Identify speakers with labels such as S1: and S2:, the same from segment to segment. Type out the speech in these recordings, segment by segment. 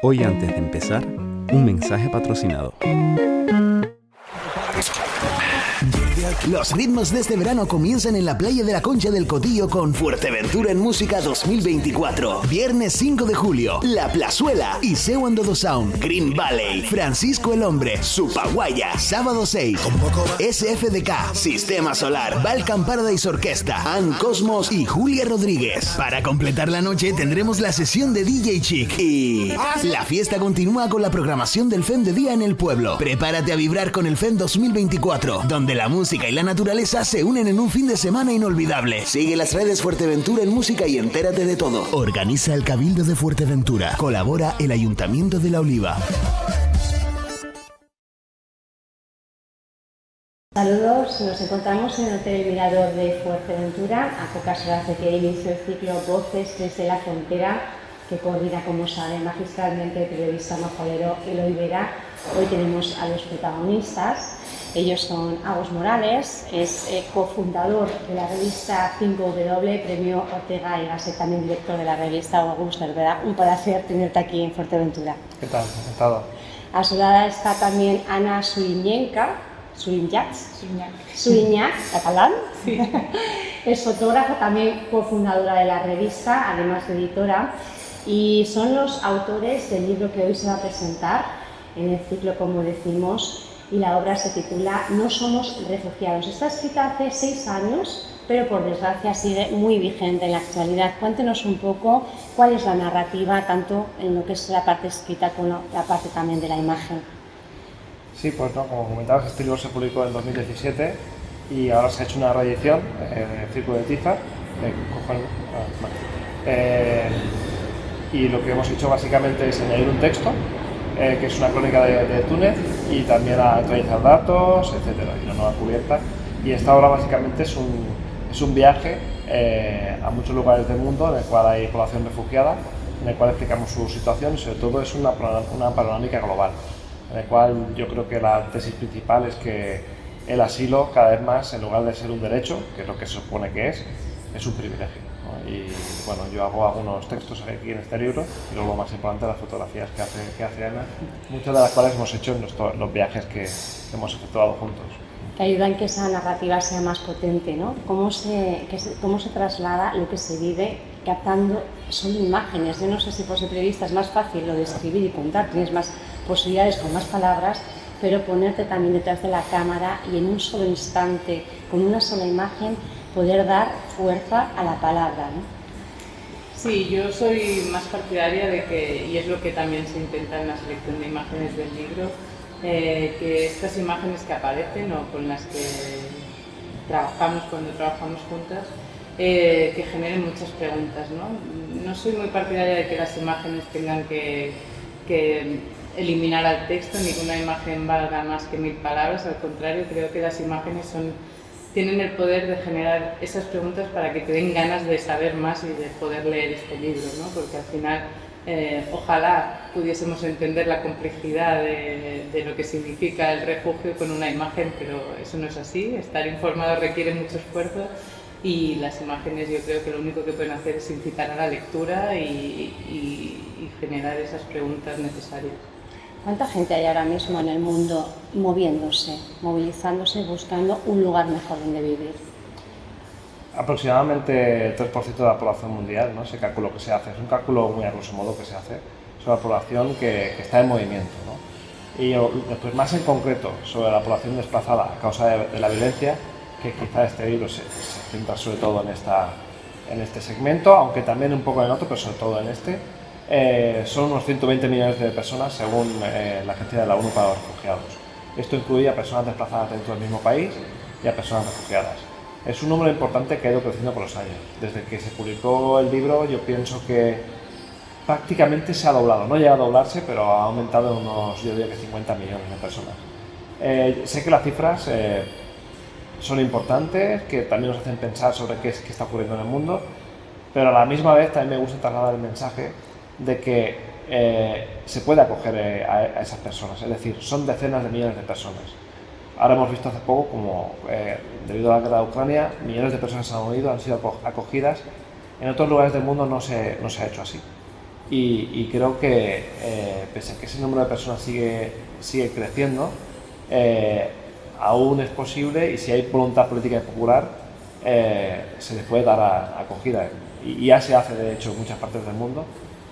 S1: Hoy antes de empezar, un mensaje patrocinado.
S2: Los ritmos de este verano comienzan en la playa de la Concha del Cotillo con Fuerteventura en Música 2024. Viernes 5 de julio, La Plazuela, Iseo and the Sound, Green Valley, Francisco el Hombre, Supaguaya, sábado 6, SFDK, Sistema Solar, Balkan Paradise Orquesta, Ann Cosmos y Julia Rodríguez. Para completar la noche tendremos la sesión de DJ Chic y la fiesta continúa con la programación del FEM de día en el pueblo. Prepárate a vibrar con el FEM 2024, donde la música y la naturaleza se unen en un fin de semana inolvidable. Sigue las redes Fuerteventura en Música y entérate de todo. Organiza el Cabildo de Fuerteventura. Colabora el Ayuntamiento de La Oliva.
S3: Saludos, nos encontramos en el Hotel Mirador de Fuerteventura, a pocas horas de que inicie el ciclo Voces desde la Frontera, que coordina, como saben, magistralmente el periodista majolero Eloy Vera. Hoy tenemos a los protagonistas. Ellos son Agus Morales, es cofundador de la revista 5W, premio Ortega y Gasset, también director de la revista. Agus, de verdad, un placer tenerte aquí en Fuerteventura.
S4: ¿Qué tal? Encantado.
S3: A su lado está también Ana Suriñac, catalán.
S5: Sí.
S3: Es fotógrafa, también cofundadora de la revista, además de editora, y son los autores del libro que hoy se va a presentar en el ciclo, como decimos, y la obra se titula No somos refugiados. Está escrita hace 6 años, pero por desgracia sigue muy vigente en la actualidad. Cuéntenos un poco cuál es la narrativa, tanto en lo que es la parte escrita como la parte también de la imagen.
S4: Sí, pues no, como comentabas, este libro se publicó en 2017 y ahora se ha hecho una reedición en el Círculo de Tiza. Y lo que hemos hecho básicamente es añadir un texto, que es una crónica de Túnez, y también a actualizar datos, etcétera, y una nueva cubierta. Y esta obra básicamente es un viaje a muchos lugares del mundo en el cual hay población refugiada, en el cual explicamos su situación y sobre todo es una panorámica global, en el cual yo creo que la tesis principal es que el asilo cada vez más, en lugar de ser un derecho, que es lo que se supone que es un privilegio, ¿no? Y bueno, yo hago algunos textos aquí en este libro y luego lo más importante, las fotografías que hace Ana, muchas de las cuales hemos hecho en los viajes que hemos efectuado juntos.
S3: Que ayudan a que esa narrativa sea más potente, ¿no? Cómo se traslada lo que se vive captando, son imágenes. Yo no sé si por ser periodista es más fácil lo de escribir y contar, tienes más posibilidades con más palabras, pero ponerte también detrás de la cámara y en un solo instante, con una sola imagen, poder dar fuerza a la palabra, ¿no?
S5: Sí, yo soy más partidaria de que, y es lo que también se intenta en la selección de imágenes del libro, que estas imágenes que aparecen o con las que trabajamos cuando trabajamos juntas, que generen muchas preguntas, ¿no? No soy muy partidaria de que las imágenes tengan que eliminar al texto, ninguna imagen valga más que 1000 palabras, al contrario, creo que las imágenes tienen el poder de generar esas preguntas para que te den ganas de saber más y de poder leer este libro, ¿no? Porque al final ojalá pudiésemos entender la complejidad de lo que significa el refugio con una imagen, pero eso no es así. Estar informado requiere mucho esfuerzo y las imágenes yo creo que lo único que pueden hacer es incitar a la lectura y generar esas preguntas necesarias.
S3: ¿Cuánta gente hay ahora mismo en el mundo moviéndose, movilizándose, buscando un lugar mejor donde vivir?
S4: Aproximadamente el 3% de la población mundial, ¿no? Ese cálculo que se hace, es un cálculo muy a grosso modo que se hace sobre la población que está en movimiento, ¿no? Y después más en concreto sobre la población desplazada a causa de la violencia, que quizá este libro se centra sobre todo en este segmento, aunque también un poco en otro, pero sobre todo en este. Son unos 120 millones de personas según la Agencia de la ONU para los Refugiados. Esto incluye a personas desplazadas dentro del mismo país y a personas refugiadas. Es un número importante que ha ido creciendo con los años. Desde que se publicó el libro yo pienso que prácticamente se ha doblado. No llega a doblarse, pero ha aumentado en unos, yo diría que 50 millones de personas. Sé que las cifras son importantes, que también nos hacen pensar sobre qué está ocurriendo en el mundo, pero a la misma vez también me gusta trasladar el mensaje de que se puede acoger a esas personas, es decir, son decenas de millones de personas. Ahora hemos visto hace poco como, debido a la guerra de Ucrania, millones de personas han huido, han sido acogidas. En otros lugares del mundo no se ha hecho así. y creo que pese a que ese número de personas sigue creciendo, aún es posible, y si hay voluntad política y popular, se les puede dar acogida. Y ya se hace, de hecho, en muchas partes del mundo.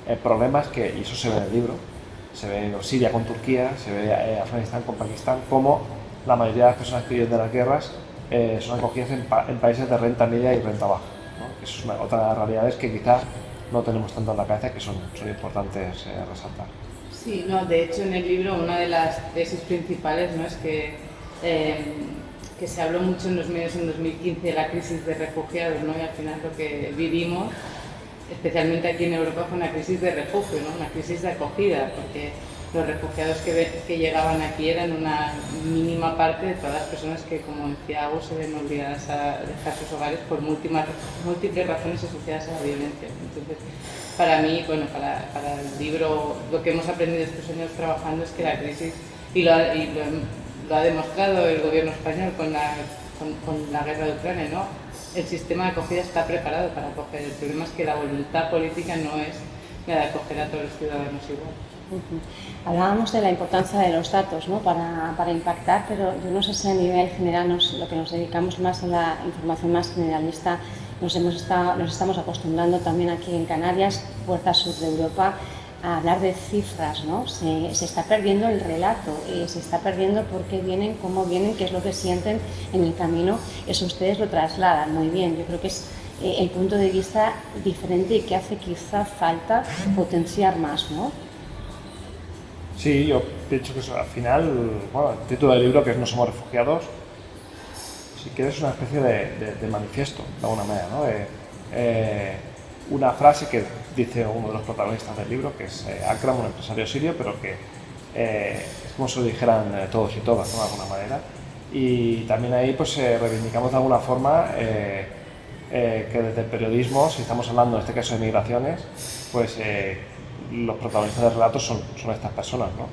S4: El problema es que, y eso se ve en el libro, se ve en Siria con Turquía, se ve Afganistán con Pakistán, como la mayoría de las personas que viven de las guerras son acogidas en países de renta media y renta baja, ¿no? Eso es otra de las realidades que quizás no tenemos tanto en la cabeza, que son importantes resaltar.
S5: Sí, no, de hecho en el libro una de las tesis principales, ¿no?, es que se habló mucho en los medios en 2015 de la crisis de refugiados, ¿no?, y al final lo que vivimos, especialmente aquí en Europa, fue una crisis de refugio, ¿no?, una crisis de acogida, porque los refugiados que llegaban aquí eran una mínima parte de todas las personas que, como decía Agus, se ven obligadas a dejar sus hogares por múltiples razones asociadas a la violencia. Entonces, para mí, bueno, para el libro, lo que hemos aprendido estos años trabajando es que la crisis, y lo ha demostrado el gobierno español con la guerra de Ucrania, ¿no?, el sistema de acogida está preparado para acoger. El problema es que la voluntad política no es la de acoger a todos los ciudadanos igual.
S3: Hablábamos de la importancia de los datos, ¿no?, para impactar, pero yo no sé si a nivel general lo que nos dedicamos más a la información más generalista nos estamos acostumbrando también aquí en Canarias, puerta sur de Europa, a hablar de cifras, ¿no? Se está perdiendo el relato, se está perdiendo por qué vienen, cómo vienen, qué es lo que sienten en el camino. Eso ustedes lo trasladan muy bien. Yo creo que es el punto de vista diferente y que hace quizá falta potenciar más, ¿no?
S4: Sí, yo pienso que eso, al final, bueno, el título del libro, que es No somos refugiados, si quieres, es una especie de manifiesto, de alguna manera, ¿no? Una frase que dice uno de los protagonistas del libro, que es Akram, un empresario sirio, pero que es como si lo dijeran todos y todas, ¿no?, de alguna manera. Y también ahí pues reivindicamos de alguna forma que desde el periodismo, si estamos hablando en este caso de migraciones, pues los protagonistas del relato son estas personas, ¿no?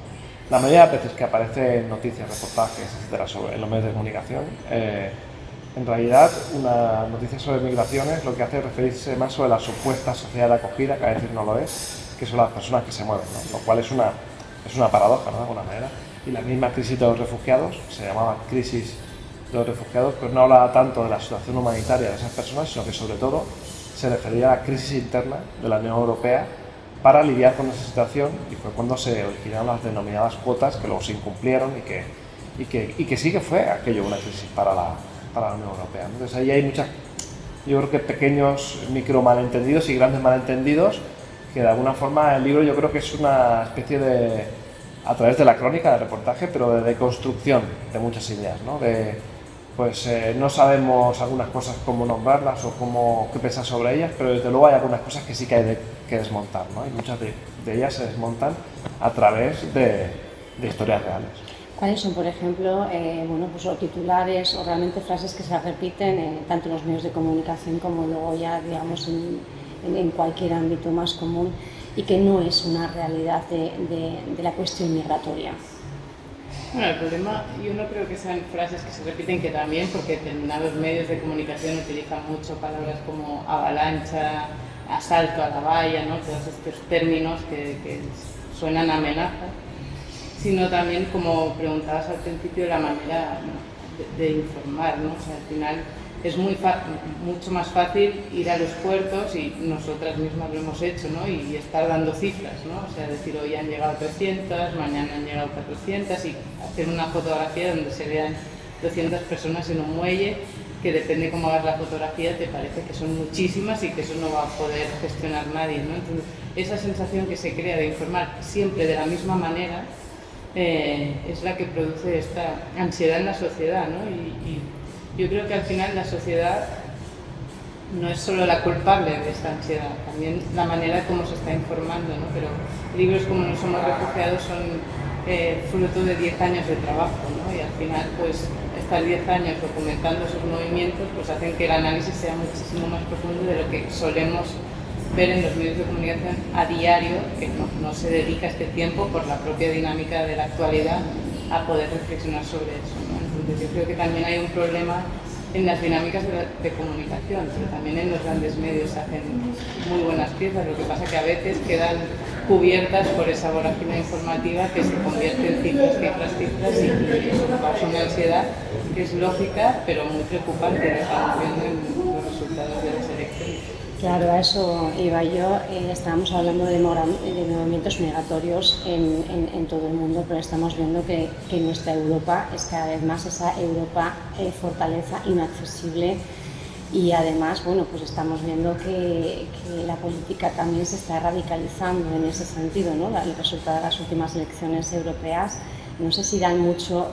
S4: La mayoría de las veces que aparecen noticias, reportajes, etcétera, en los medios de comunicación, en realidad una noticia sobre migraciones lo que hace es referirse más sobre la supuesta sociedad de acogida, que a veces no lo es, que son las personas que se mueven, ¿no? Lo cual es una paradoja, ¿no?, de alguna manera. Y la misma crisis de los refugiados, se llamaba crisis de los refugiados, pero no hablaba tanto de la situación humanitaria de esas personas, sino que sobre todo se refería a la crisis interna de la Unión Europea para lidiar con esa situación, y fue cuando se originaron las denominadas cuotas, que luego se incumplieron y que sí que fue aquello una crisis para la Unión Europea. Entonces ahí hay yo creo que pequeños micro malentendidos y grandes malentendidos, que de alguna forma el libro yo creo que es una especie de, a través de la crónica, de reportaje, pero de deconstrucción de muchas ideas, ¿no? No sabemos algunas cosas cómo nombrarlas o qué pensar sobre ellas, pero desde luego hay algunas cosas que sí que hay que desmontar, ¿no? Y muchas de ellas se desmontan a través de historias reales.
S3: ¿Cuáles son, por ejemplo, pues, o titulares o realmente frases que se repiten tanto en los medios de comunicación como luego ya, digamos, en cualquier ámbito más común y que no es una realidad de la cuestión migratoria?
S5: Bueno, el problema, yo no creo que sean frases que se repiten, que también, porque determinados medios de comunicación utilizan mucho palabras como avalancha, asalto a la valla, ¿no?, todos estos términos que suenan a amenaza, sino también, como preguntabas al principio, la manera, ¿no?, de informar, ¿no? O sea, al final es mucho más fácil ir a los puertos, y nosotras mismas lo hemos hecho, ¿no?, y estar dando cifras, ¿no? O sea, decir hoy han llegado 300, mañana han llegado 400, y hacer una fotografía donde se vean 200 personas en un muelle, que depende cómo hagas la fotografía, te parece que son muchísimas y que eso no va a poder gestionar nadie, ¿no? Entonces, esa sensación que se crea de informar siempre de la misma manera es la que produce esta ansiedad en la sociedad, ¿no? Y yo creo que al final la sociedad no es solo la culpable de esta ansiedad, también la manera como se está informando, ¿no? Pero libros como No somos refugiados son fruto de 10 años de trabajo, ¿no? Y al final, pues, estar 10 años documentando esos movimientos, pues hacen que el análisis sea muchísimo más profundo de lo que solemos ver en los medios de comunicación a diario, que no se dedica este tiempo por la propia dinámica de la actualidad a poder reflexionar sobre eso, ¿no? Entonces yo creo que también hay un problema en las dinámicas de comunicación, pero también en los grandes medios se hacen muy buenas piezas, lo que pasa que a veces quedan cubiertas por esa vorágine informativa que se convierte en cifras y eso causa una ansiedad que es lógica pero muy preocupante, lo estamos viendo en los resultados de las elecciones.
S3: Claro, a eso iba yo. Estábamos hablando de movimientos migratorios en todo el mundo, pero estamos viendo que nuestra Europa es cada vez más esa Europa fortaleza inaccesible y además, bueno, pues estamos viendo que la política también se está radicalizando en ese sentido, ¿no? El resultado de las últimas elecciones europeas no sé si dan mucho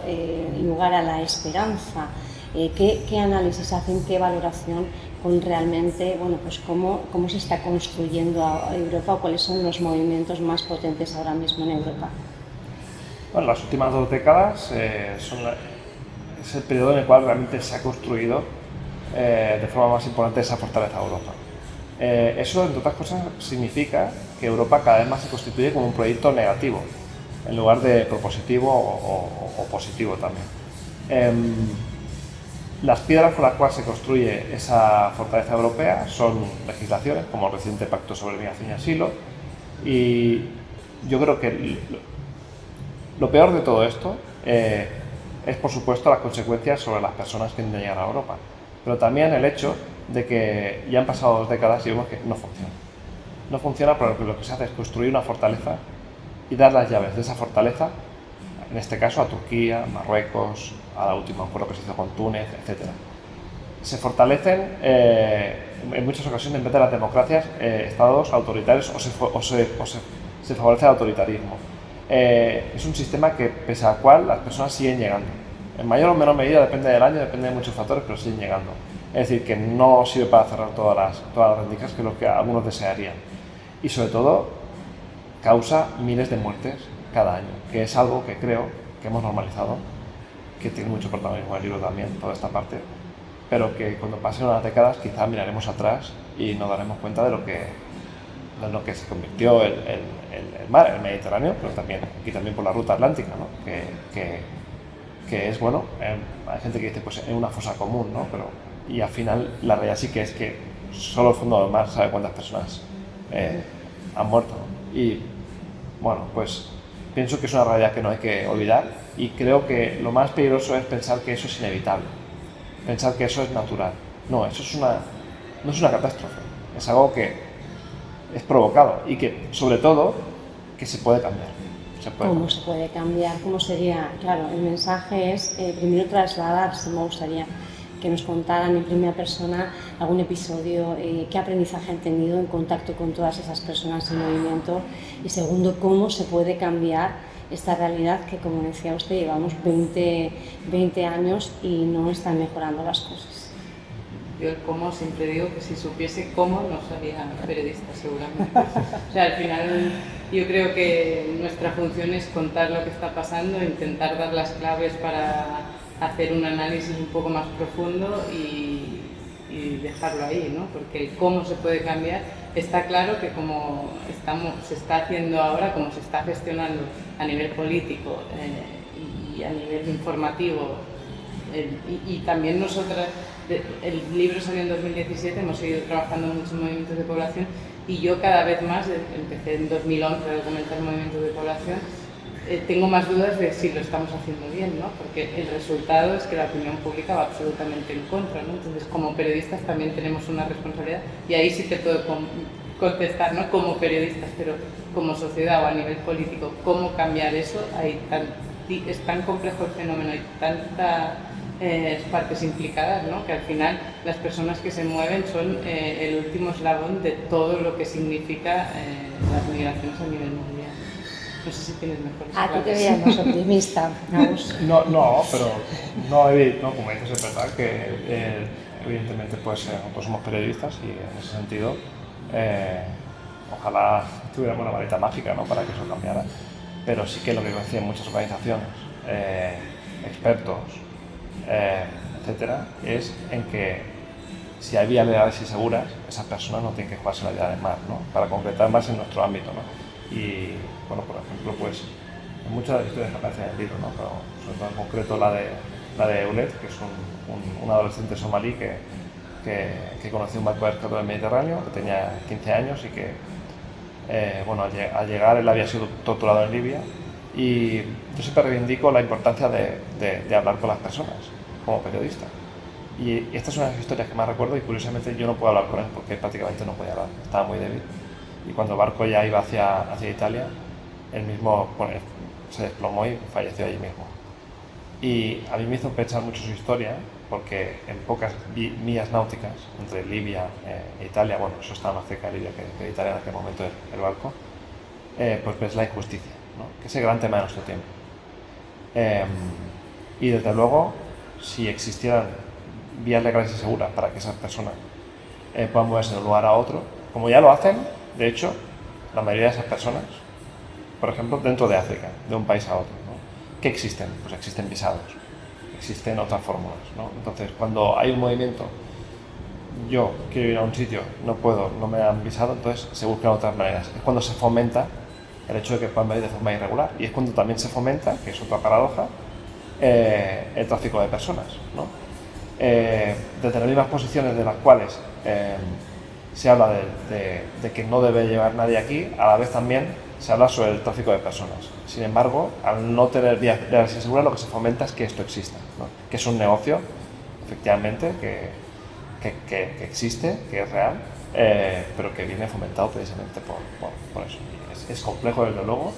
S3: lugar a la esperanza. ¿Qué análisis hacen, qué valoración con realmente, bueno, pues cómo se está construyendo a Europa o cuáles son los movimientos más potentes ahora mismo en Europa?
S4: Bueno, las últimas 2 décadas es el periodo en el cual realmente se ha construido de forma más importante esa fortaleza de Europa. Eso, entre otras cosas, significa que Europa cada vez más se constituye como un proyecto negativo, en lugar de propositivo o positivo también. Las piedras con las cuales se construye esa fortaleza europea son legislaciones, como el reciente Pacto sobre Migración y Asilo, y yo creo que lo peor de todo esto es, por supuesto, las consecuencias sobre las personas que intentan llegar a Europa, pero también el hecho de que ya han pasado 2 décadas y vemos que no funciona. No funciona porque lo que se hace es construir una fortaleza y dar las llaves de esa fortaleza, en este caso a Turquía, Marruecos, a la última acuerdo que se hizo con Túnez, etc. Se fortalecen en muchas ocasiones, en vez de las democracias, estados autoritarios o se favorece el autoritarismo. Es un sistema que, pese al cual, las personas siguen llegando. En mayor o menor medida, depende del año, depende de muchos factores, pero siguen llegando. Es decir, que no sirve para cerrar todas las rendijas, que es lo que algunos desearían. Y sobre todo, causa miles de muertes cada año, que es algo que creo que hemos normalizado, que tiene mucho protagonismo en el libro también, toda esta parte, pero que cuando pasen unas décadas quizá miraremos atrás y nos daremos cuenta de lo que se convirtió el mar, el Mediterráneo, pero también aquí también por la ruta atlántica, ¿no? que es, bueno, hay gente que dice pues es una fosa común, ¿no? Y al final la realidad sí que es que solo el fondo del mar sabe cuántas personas han muerto, ¿no? Y bueno, pues pienso que es una realidad que no hay que olvidar y creo que lo más peligroso es pensar que eso es inevitable, pensar que eso es natural. No, eso no es una catástrofe, es algo que es provocado y que, sobre todo, que se puede cambiar.
S3: ¿Cómo se puede cambiar? ¿Cómo sería? Claro, el mensaje es primero trasladar, si me gustaría que nos contaran en primera persona algún episodio, qué aprendizaje han tenido en contacto con todas esas personas en movimiento y segundo, cómo se puede cambiar esta realidad que, como decía usted, llevamos 20 años y no están mejorando las cosas.
S5: Yo el cómo siempre digo que si supiese cómo no sería periodista seguramente. O sea, al final yo creo que nuestra función es contar lo que está pasando, intentar dar las claves para hacer un análisis un poco más profundo y dejarlo ahí, ¿no? Porque el cómo se puede cambiar está claro que como se está haciendo ahora, como se está gestionando a nivel político y a nivel informativo y también nosotras, el libro salió en 2017, hemos seguido trabajando en muchos movimientos de población y yo cada vez más, empecé en 2011 a documentar movimientos de población, tengo más dudas de si lo estamos haciendo bien, ¿no? Porque el resultado es que la opinión pública va absolutamente en contra, ¿no? Entonces, como periodistas también tenemos una responsabilidad y ahí sí te puedo contestar, ¿no? Como periodistas, pero como sociedad o a nivel político, ¿cómo cambiar eso? Es tan complejo el fenómeno, hay tantas partes implicadas, ¿no? Que al final las personas que se mueven son el último eslabón de todo lo que significa las migraciones a nivel mundial. No sé si tienes mejores
S3: Ah, tú te veías más optimista, Agus.
S4: No, pero no, como dices, es verdad que evidentemente pues nosotros somos periodistas y en ese sentido ojalá tuviéramos una varita mágica, ¿no? Para que eso cambiara, pero sí que lo que decían muchas organizaciones, expertos, etcétera, es en que si hay vías legales y seguras, esas personas no tienen que jugarse la vida del mar, ¿no? Para concretar más en nuestro ámbito, ¿no? Y, bueno, por ejemplo, pues, en muchas de las historias que aparecen en el libro, ¿no? Pero sobre todo en concreto la la de Eulet, que es un adolescente somalí que conoció un barco de rescate del Mediterráneo, que tenía 15 años y que, bueno, al llegar él había sido torturado en Libia. Y yo siempre reivindico la importancia de hablar con las personas como periodista. Y esta es una de las historias que más recuerdo, y curiosamente yo no puedo hablar con él porque prácticamente no podía hablar, estaba muy débil. Y cuando el barco ya iba hacia Italia, él mismo se desplomó y falleció allí mismo. Y a mí me hizo pensar mucho su historia, porque en pocas millas náuticas entre Libia e Italia, bueno, eso estaba más cerca de Libia que de Italia en aquel momento el barco, pues ves la injusticia, ¿no? Que es el gran tema de nuestro tiempo. Y desde luego, si existieran vías legales y seguras para que esas personas puedan moverse de un lugar a otro, como ya lo hacen, de hecho, la mayoría de esas personas, por ejemplo, dentro de África, de un país a otro, ¿no? ¿Qué existen? Pues existen visados, existen otras fórmulas, ¿no? Entonces, cuando hay un movimiento, yo quiero ir a un sitio, no puedo, no me dan visado, entonces se buscan otras maneras. Es cuando se fomenta el hecho de que puedan venir de forma irregular, y es cuando también se fomenta, que es otra paradoja, el tráfico de personas, ¿no? Desde las mismas posiciones de las cuales se habla de que no debe llevar nadie aquí, a la vez también se habla sobre el tráfico de personas. Sin embargo, al no tener vías legales y seguras, lo que se fomenta es que esto exista, ¿no? Que es un negocio, efectivamente, que existe, que es real, pero que viene fomentado precisamente por eso. Es complejo, desde luego,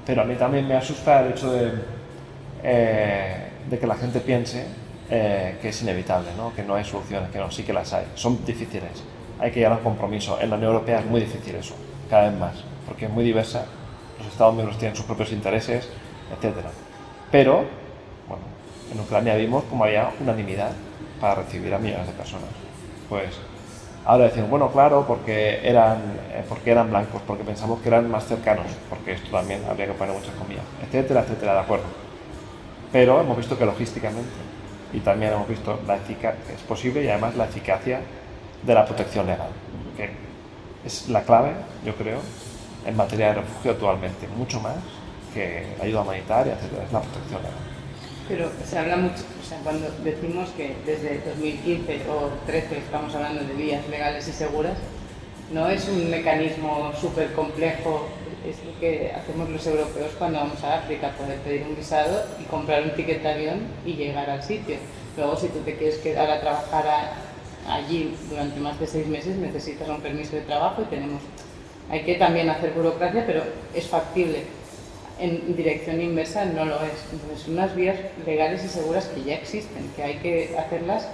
S4: pero a mí también me asusta el hecho de que la gente piense que es inevitable, ¿no? Que no hay soluciones, que no, sí que las hay. Son difíciles, hay que llegar a un compromiso. En la Unión Europea es muy difícil eso, cada vez más, porque es muy diversa, los Estados miembros tienen sus propios intereses, etc. Pero, bueno, en Ucrania vimos como había unanimidad para recibir a millones de personas. Pues ahora decimos, bueno, claro, porque eran blancos, porque pensamos que eran más cercanos, porque esto también habría que poner muchas comillas, etcétera, etcétera, de acuerdo. Pero hemos visto que logísticamente, y también hemos visto que es posible, y además la eficacia de la protección legal, que es la clave, yo creo, en materia de refugio actualmente, mucho más que la ayuda humanitaria, etcétera, es la protección legal.
S5: Pero se habla mucho, o sea, cuando decimos que desde 2015 o 2013 estamos hablando de vías legales y seguras, no es un mecanismo súper complejo, es lo que hacemos los europeos cuando vamos a África, poder pedir un visado y comprar un ticket de avión y llegar al sitio. Luego, si tú te quieres quedar a trabajar allí durante más de 6 meses, necesitas un permiso de trabajo y hay que también hacer burocracia, pero es factible. En dirección inversa no lo es. Entonces, son unas vías legales y seguras que ya existen, que hay que hacerlas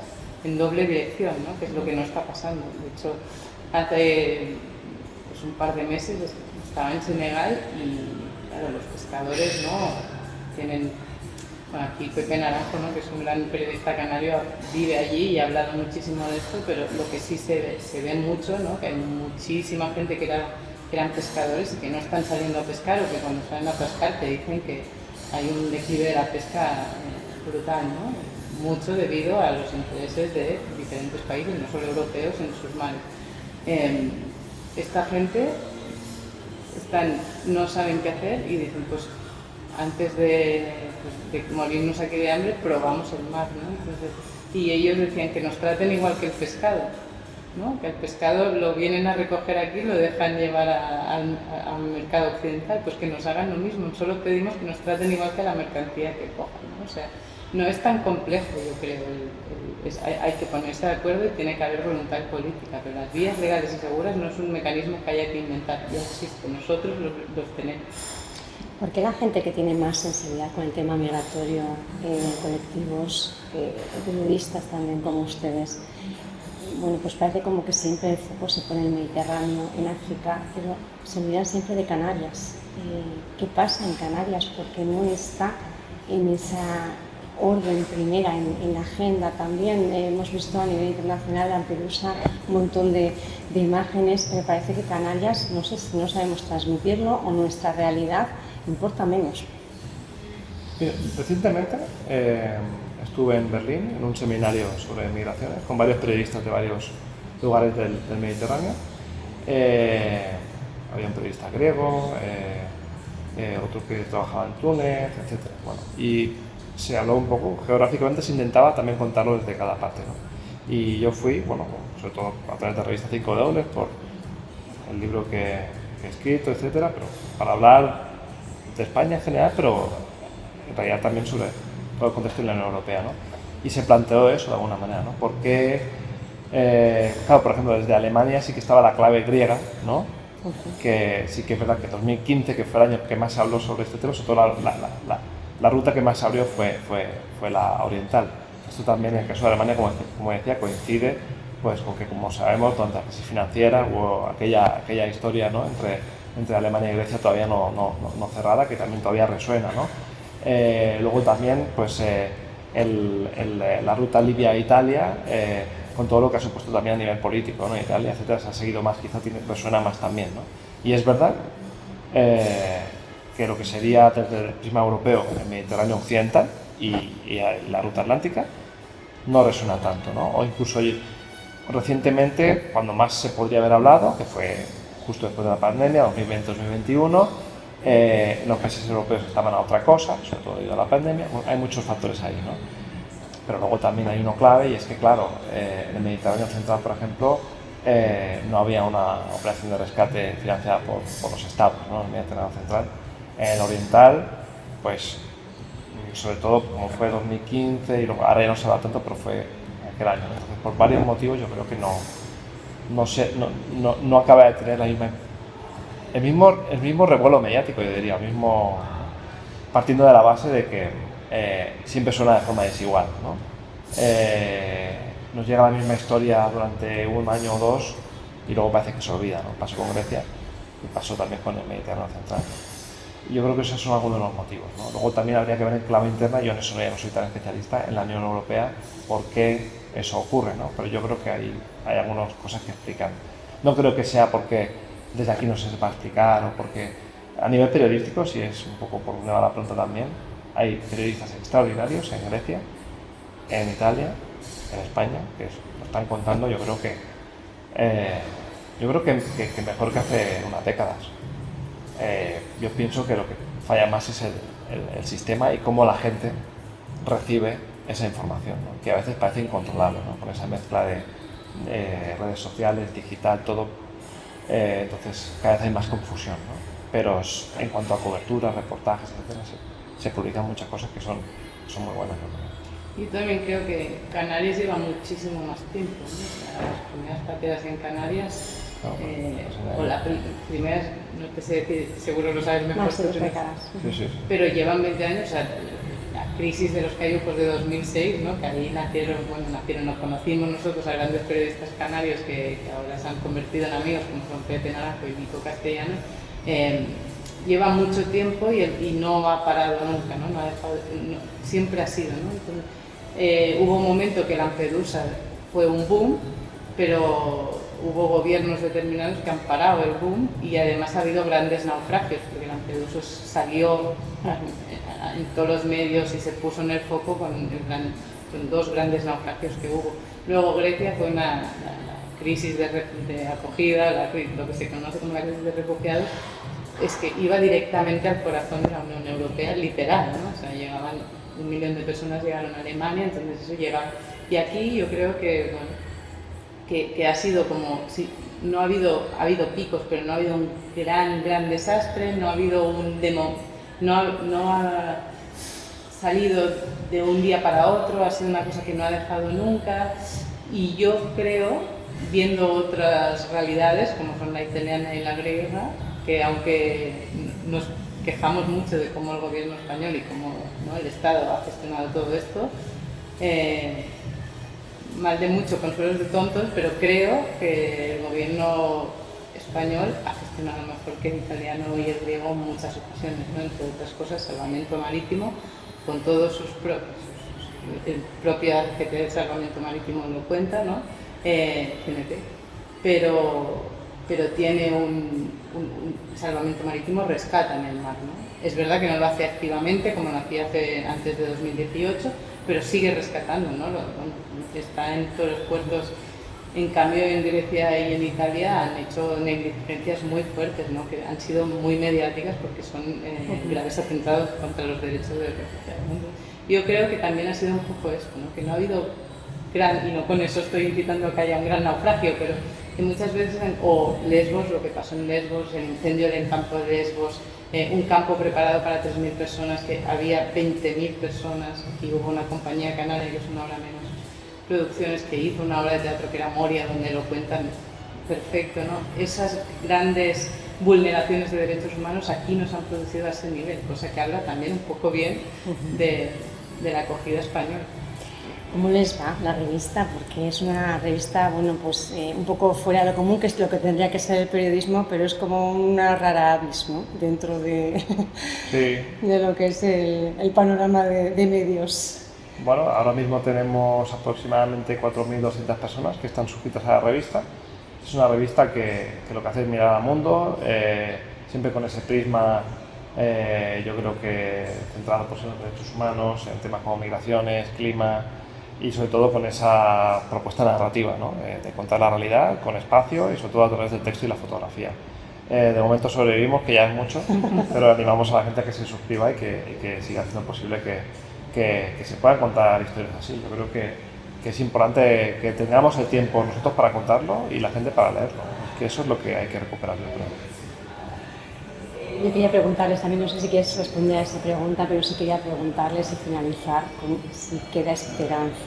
S5: en doble dirección, ¿no? Que es lo que no está pasando. De hecho, hace pues, un par de meses estaba en Senegal y, claro, los pescadores, ¿no? Tienen, bueno, aquí Pepe Naranjo, ¿no? Que es un gran periodista canario, vive allí y ha hablado muchísimo de esto, pero lo que sí se ve mucho, ¿no? Que hay muchísima gente que eran pescadores y que no están saliendo a pescar, o que cuando salen a pescar te dicen que hay un declive de la pesca brutal, ¿no? Mucho debido a los intereses de diferentes países, no solo europeos, en sus mares. Esta gente no saben qué hacer y dicen, pues antes de morirnos aquí de hambre, probamos el mar, ¿no? Entonces, y ellos decían que nos traten igual que el pescado, ¿no? Que el pescado lo vienen a recoger aquí, lo dejan llevar al mercado occidental, pues que nos hagan lo mismo, solo pedimos que nos traten igual que la mercancía que cojan, ¿no? O sea, no es tan complejo, yo creo, hay que ponerse de acuerdo y tiene que haber voluntad política, pero las vías legales y seguras no es un mecanismo que haya que inventar, ya existe, nosotros los tenemos.
S3: ¿Por qué la gente que tiene más sensibilidad con el tema migratorio, colectivos, periodistas también como ustedes, bueno, pues parece como que siempre el foco se pone en el Mediterráneo, en África, pero se olvidan siempre de Canarias? ¿Qué pasa en Canarias? Porque no está en esa orden primera, en la agenda también. Hemos visto a nivel internacional, Lampedusa, un montón de imágenes, pero parece que Canarias, no sé si no sabemos transmitirlo o nuestra realidad importa menos.
S4: Mira, recientemente estuve en Berlín en un seminario sobre migraciones con varios periodistas de varios lugares del Mediterráneo. Había un periodista griego, otro que trabajaba en Túnez, etc. Bueno, y se habló un poco, geográficamente se intentaba también contarlo desde cada parte, ¿no? Y yo fui, bueno, sobre todo a través de la revista 5W, por el libro que he escrito, etcétera, pero para hablar de España en general, pero en realidad también sobre todo el contexto de la Unión Europea, ¿no? Y se planteó eso de alguna manera, ¿no? Porque, claro, por ejemplo, desde Alemania sí que estaba la clave griega, ¿no? Que sí que es verdad que 2015, que fue el año que más se habló sobre este tema, sobre todo la ruta que más se abrió fue la oriental. Esto también en el caso de Alemania, como decía, coincide pues con que, como sabemos, durante la crisis financiera hubo aquella historia, ¿no? entre Alemania y Grecia todavía no cerrada, que también todavía resuena, ¿no? Luego también pues, la ruta Libia-Italia, con todo lo que ha supuesto también a nivel político, ¿no? Italia, etcétera, se ha seguido más, quizá resuena más también, ¿no? Y es verdad que lo que sería desde el prisma europeo el Mediterráneo occidental y la ruta atlántica no resuena tanto, ¿no? O incluso recientemente, cuando más se podría haber hablado, que fue justo después de la pandemia, 2020-2021, los países europeos estaban a otra cosa, sobre todo debido a la pandemia. Bueno, hay muchos factores ahí, ¿no? Pero luego también hay uno clave, y es que, claro, en el Mediterráneo central, por ejemplo, no había una operación de rescate financiada por los estados, ¿no? En el Mediterráneo central. En el oriental, pues, sobre todo como fue 2015, y luego, ahora ya no se habla tanto, pero fue aquel año. Entonces, por varios motivos, yo creo que no acaba de tener el mismo revuelo mediático, yo diría, partiendo de la base de que siempre suena de forma desigual, ¿no? Nos llega la misma historia durante un año o dos y luego parece que se olvida, ¿no? Pasó con Grecia y pasó también con el Mediterráneo central. Yo creo que esos son algunos de los motivos, ¿no? Luego también habría que ver en clave interna, yo en eso ya no soy tan especialista, en la Unión Europea, por qué eso ocurre, ¿no? Pero yo creo que hay algunas cosas que explican. No creo que sea porque desde aquí no se sepa explicar, o porque a nivel periodístico, si es un poco por donde va la pregunta también, hay periodistas extraordinarios en Grecia, en Italia, en España, que lo están contando, yo creo que mejor que hace unas décadas. Yo pienso que lo que falla más es el sistema y cómo la gente recibe esa información, ¿no? Que a veces parece incontrolable, ¿no? Con esa mezcla de redes sociales, digital, todo. Entonces cada vez hay más confusión, ¿no? Pero en cuanto a cobertura, reportajes, etcétera, se publican muchas cosas que son muy buenas, ¿no?
S5: Yo también creo que Canarias lleva muchísimo más tiempo, ¿no? O sea, las primeras pateras en Canarias, o la primera, no te sé decir, seguro lo sabes mejor.
S3: Más de 2 décadas.
S5: Sí. Pero llevan 20 años, o sea, la crisis de los cayucos de 2006, ¿no? Que ahí nos conocimos nosotros a grandes periodistas canarios que ahora se han convertido en amigos, como son Pepe Naranjo y Nico Castellano. Lleva mucho tiempo y no ha parado nunca, ¿no? Siempre ha sido, ¿no? Entonces, hubo un momento que Lampedusa fue un boom, pero hubo gobiernos determinados que han parado el boom y además ha habido grandes naufragios, porque Lampedusa salió en todos los medios y se puso en el foco con 2 grandes naufragios que hubo. Luego Grecia fue la crisis de acogida, lo que se conoce como la crisis de refugiados, es que iba directamente al corazón de la Unión Europea, literal, ¿no? O sea, llegaban 1 millón de personas, llegaron a Alemania, entonces eso llegaba. Y aquí yo creo que, bueno, que ha sido como, sí, ha habido picos, pero no ha habido un gran desastre, no ha habido no ha salido de un día para otro, ha sido una cosa que no ha dejado nunca. Y yo creo, viendo otras realidades, como son la italiana y la griega, que aunque nos quejamos mucho de cómo el gobierno español y cómo, ¿no?, el Estado ha gestionado todo esto, mal de mucho, consuelos de tontos, pero creo que el gobierno español ha gestionado mejor que el italiano y el griego en muchas ocasiones, ¿no? Entre otras cosas, salvamento marítimo, con todos sus propios, el propio GT de salvamento marítimo lo cuenta, ¿no? GNT, pero tiene un salvamento marítimo, rescata en el mar, ¿no? Es verdad que no lo hace activamente como lo hacía antes de 2018, pero sigue rescatando, ¿no? Está en todos los puertos. En cambio, en Grecia y en Italia han hecho negligencias muy fuertes, ¿no? Que han sido muy mediáticas porque son graves atentados contra los derechos de los refugiados, ¿no? Yo creo que también ha sido un poco esto, ¿no? Que no ha habido y no con eso estoy invitando a que haya un gran naufragio, pero que muchas veces, o Lesbos, lo que pasó en Lesbos, el incendio del campo de Lesbos, un campo preparado para 3.000 personas, que había 20.000 personas, y hubo una compañía canaria, que es Una Hora Menos Producciones, que hizo una obra de teatro que era Moria, donde lo cuentan perfecto, ¿no? Esas grandes vulneraciones de derechos humanos aquí nos han producido a ese nivel, cosa que habla también un poco bien de la acogida española.
S3: ¿Cómo les va la revista? Porque es una revista, bueno, pues un poco fuera de lo común, que es lo que tendría que ser el periodismo, pero es como una rara avis, ¿no? Dentro de,
S4: Sí.
S3: de lo que es el panorama de medios.
S4: Bueno, ahora mismo tenemos aproximadamente 4.200 personas que están suscritas a la revista. Es una revista que lo que hace es mirar al mundo, siempre con ese prisma, yo creo que centrado pues, en los derechos humanos, en temas como migraciones, clima, y sobre todo con esa propuesta narrativa, ¿no? De contar la realidad con espacio y sobre todo a través del texto y la fotografía. De momento sobrevivimos, que ya es mucho, pero animamos a la gente a que se suscriba y que siga siendo posible que se puedan contar historias así. Yo creo que es importante que tengamos el tiempo nosotros para contarlo y la gente para leerlo. Que eso es lo que hay que recuperar, yo creo.
S3: Yo quería preguntarles también, no sé si quieres responder a esa pregunta, pero sí quería preguntarles y finalizar con si queda esperanza.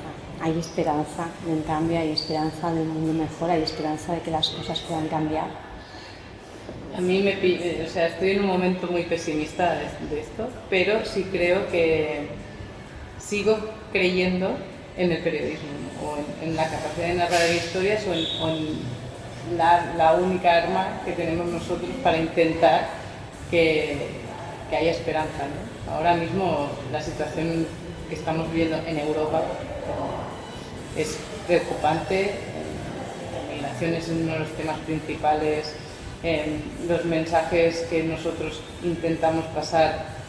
S3: ¿Hay esperanza de un cambio? ¿Hay esperanza de un mundo mejor? ¿Hay esperanza de que las cosas puedan cambiar?
S5: A mí me pide, o sea, estoy en un momento muy pesimista de esto, pero sí creo que sigo creyendo en el periodismo, ¿no? O en la capacidad de narrar historias o en la única arma que tenemos nosotros para intentar que haya esperanza, ¿no? Ahora mismo la situación que estamos viviendo en Europa es preocupante. La migración es uno de los temas principales. Los mensajes que nosotros intentamos pasar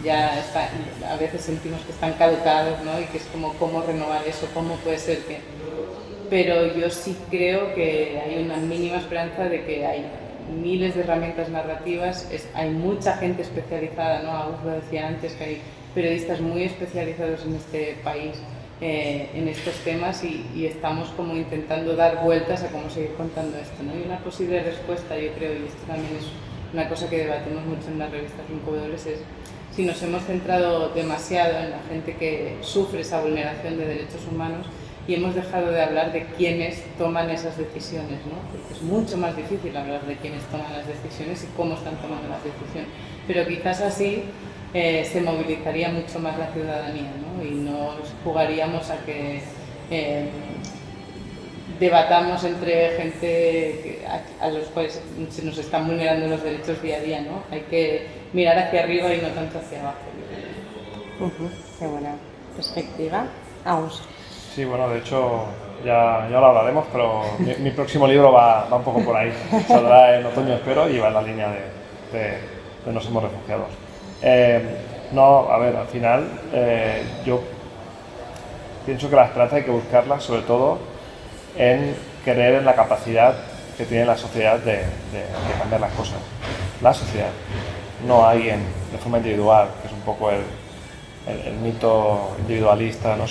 S5: ya a veces sentimos que están caducados, ¿no? Y que es como cómo renovar eso, cómo puede ser que... Pero yo sí creo que hay una mínima esperanza de que hay miles de herramientas narrativas, hay mucha gente especializada, ¿no? Agus lo decía antes, que hay periodistas muy especializados en este país en estos temas y estamos como intentando dar vueltas a cómo seguir contando esto, ¿no? Y una posible respuesta, yo creo, y esto también es una cosa que debatimos mucho en la revista 5W, es si nos hemos centrado demasiado en la gente que sufre esa vulneración de derechos humanos y hemos dejado de hablar de quiénes toman esas decisiones, ¿no? Porque es mucho más difícil hablar de quiénes toman las decisiones y cómo están tomando las decisiones. Pero quizás así se movilizaría mucho más la ciudadanía, ¿no? Y no jugaríamos a que debatamos entre gente a los cuales se nos están vulnerando los derechos día a día, ¿no? Hay que mirar hacia arriba y no tanto hacia abajo.
S3: Qué buena perspectiva. Agus.
S4: Sí, bueno, de hecho ya lo hablaremos, pero mi próximo libro va un poco por ahí. Saldrá en otoño, espero, y va en la línea de Nos hemos refugiado. No, a ver, al final yo pienso que la esperanza hay que buscarla sobre todo en creer en la capacidad que tiene la sociedad de cambiar las cosas. La sociedad, no alguien de forma individual, que es un poco el mito individualista, ¿no?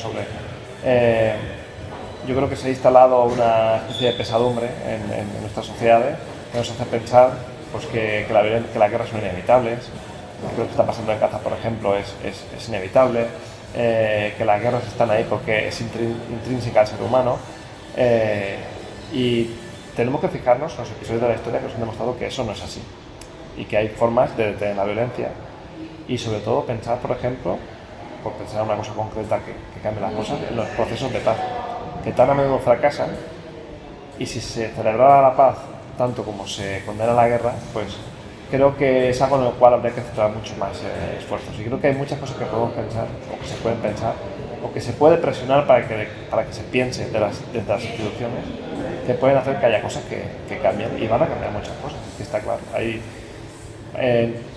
S4: Yo creo que se ha instalado una especie de pesadumbre en nuestras sociedades que nos hace pensar pues, que las guerras son inevitables. Lo que está pasando en Gaza, por ejemplo, es inevitable, que las guerras están ahí porque es intrínseca al ser humano, y tenemos que fijarnos en los episodios de la historia que nos han demostrado que eso no es así y que hay formas de detener la violencia y sobre todo pensar, por ejemplo, por pensar en una cosa concreta que cambie las cosas, en los procesos de paz, que tan a menudo fracasan, y si se celebrara la paz tanto como se condena la guerra, pues creo que es algo en lo cual habría que centrar mucho más esfuerzos. Y creo que hay muchas cosas que podemos pensar, o que se pueden pensar, o que se puede presionar para que se piense desde las instituciones, que pueden hacer que haya cosas que cambien, y van a cambiar muchas cosas, que está claro.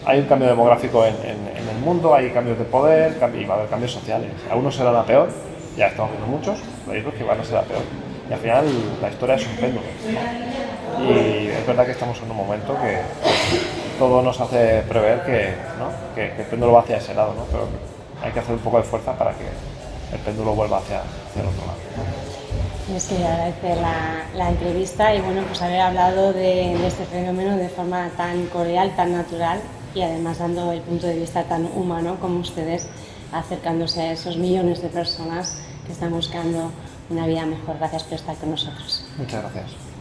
S4: Hay un cambio demográfico en el mundo, hay cambios de poder y va a haber cambios sociales. Algunos serán a peor, ya estamos viendo muchos, pero hay otros que van a ser a peor. Y al final la historia es un péndulo. Y es verdad que estamos en un momento que todo nos hace prever que el péndulo va hacia ese lado, ¿no? Pero hay que hacer un poco de fuerza para que el péndulo vuelva hacia el otro lado.
S3: Les quería agradecer la entrevista y bueno, pues haber hablado de este fenómeno de forma tan cordial, tan natural y además dando el punto de vista tan humano como ustedes, acercándose a esos millones de personas que están buscando una vida mejor. Gracias por estar con nosotros.
S4: Muchas gracias.